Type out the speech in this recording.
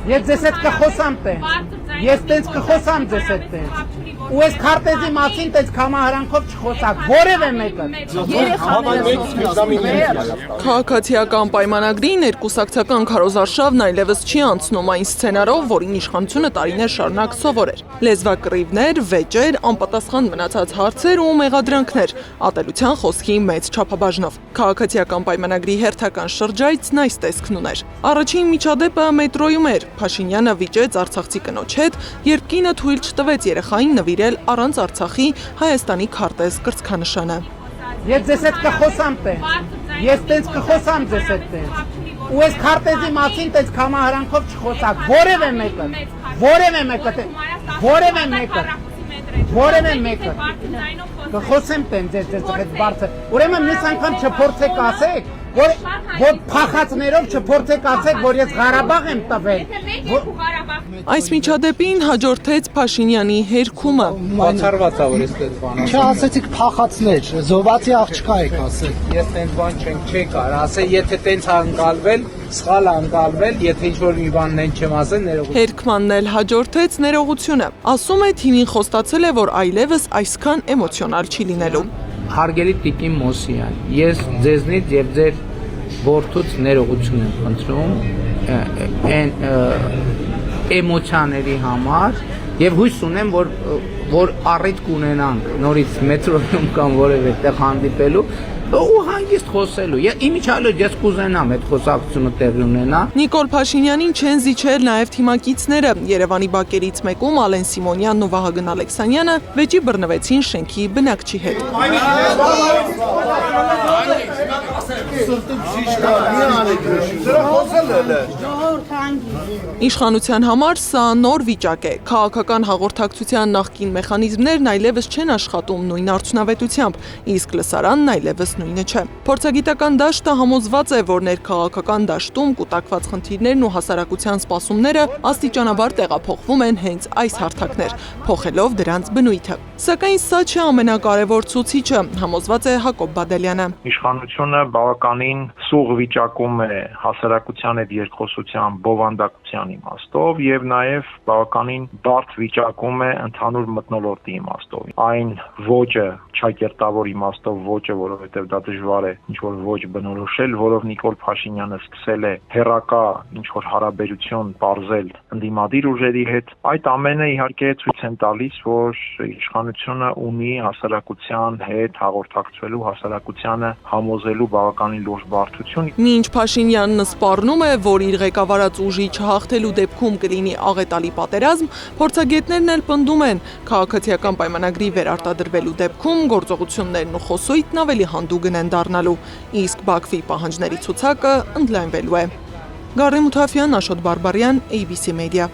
Ես ձեզ հետ կխոսամ տենց։ Ես տենց կխոսամ ձեզ հետ տենց։ Ու այս քարտեզի մասին տենց կամահարանքով չխոսակ, որևէ մեկը։ Քաղաքացիական պայմանագրի ներկուսակցական քարոզարշավն այլևս չի անցնում այն սցենարով, որին իշխանությունը տարիներ շարունակ սովոր էր։ Լեզվակռիվներ, վեճեր, անպատասխան մնացած հարցեր ու մեղադրանքներ, ատելության խոսքի մեծ չափաբաժնով։ Քաղաքացիական պայմանագրի հերթական շրջայցն այս տեսքն ուներ։ Առաջին միջադեպը մետրոյում էր։ Փաշինյանը վիճեց արցախցի կնոջ հետ, երբ կինը թույլ չտվեց երեխային նվիրել առանց Արցախի Հայաստանի քարտեզ կրծքանշանը։ Ես ձեզ հետ կխոսամ տենց։ Ես տենց կխոսամ ձեզ հետ տենց։ Ու այս քարտեզի մասին տենց կամահարանքով չխոսակ, որևէ մեկը։ Որևէ մեկը։ Կխոսեմ տենց ձեզ հետ բարձր։ Ուրեմն մյուս անգամ չփորձեք ասեք, որ փախածներով չփորձեք ասեք, որ ես Ղարաբաղ եմ տվել։ Այս միջադեպին հաջորդեց Փաշինյանի հերքումը։ Բացառված է, որ ես դες բան ասեմ։ Չասեցիք փախածներ, զոհվածի աղջկա եք ասել։ Ես տենց բան չի կարող ասել, եթե տենց անկալվել, սխալ անկալվել, եթե ինչ-որ մի բանն են չեմ ասել, ներողություն։ Հերքմանն էլ հաջորդեց ներողությունը։ Ասում է թիմին խոստացել է, որ այլևս այսքան էմոցիոնալ չի լինելու։ Հարգելի Տիկին Մոսյան, ես ձեզնից եւ ձեր որդուց ներողություն եմ խնդրում այն էմոցիաների համար եւ հույս ունեմ, որ առիթ կունենանք նորից մետրոյում կամ որևէ տեղ հանդիպելու ու հանգիստ խոսելու։ Իմիջիալոց ես կուզենամ այդ խոսակցությունը տեղի ունենա։ Նիկոլ Փաշինյանին չեն զիջել նաև թիմակիցները։ Երևանի բակերից մեկում Ալեն Սիմոնյանն ու Վահագն Ալեքսանյանը վեճի բռնվեցին շենքի բնակչի հետ։ Իշխանության համար սա նոր վիճակ է։ Քաղաքական հաղորդակցության նախկին մեխանիզմներն այլևս չեն աշխատում նույն արդյունավետությամբ, իսկ լսարանն այլևս նույնը չէ։ Փորձագիտական դաշտը համոզված է, որ ներքաղաքական դաշտում կուտակված խնդիրներն ու հասարակության սպասումները աստիճանաբար տեղափոխվում են հենց այս հարթակներ, փոխելով դրանց բնույթը։ Սակայն սա չէ ամենակարևոր ցուցիչը, համոզված է Հակոբ Բադելյանը։ Իշխանությունը բավականին սուղ վիճակում է հասարակության հետ երկխոսության բովանդակության իմաստով եւ նաեւ բավականին բարդ վիճակում է ընդհանուր մթնոլորտի իմաստով։ Այն ոճը, ճակերտավոր իմաստով ոճը, որովհետեւ դա դժվար է ինչ-որ ոճ բնորոշել, որով Նիկոլ Փաշինյանը սկսել է հերակա ինչ-որ հարաբերություն պարզել ընդդիմադիր ուժերի հետ, այդ ամենը իհարկե ցույց են տալիս, որ իշխանությունը ունի հասարակության հետ հաղորդակցվելու, հասարակությանը համոզելու բավականին լուրջ բարդություն։ Մինչ Փաշինյանն սպառնում է, որ իր ղեկավարած ուժի չհաղթելու դեպքում կլինի աղետալի պատերազմ, փորձագետներն էլ պնդում են, քաղաքացիական պայմանագրի վերարտադրվելու դեպքում գործողություններն ու խոսույթն ավելի հանդուգն են դառնալու, իսկ Բաքվի պահանջների ցուցակը ընդլայնվելու է։ Գարի Մութաֆյան, Աշոտ Բարբարյան, ABC Media։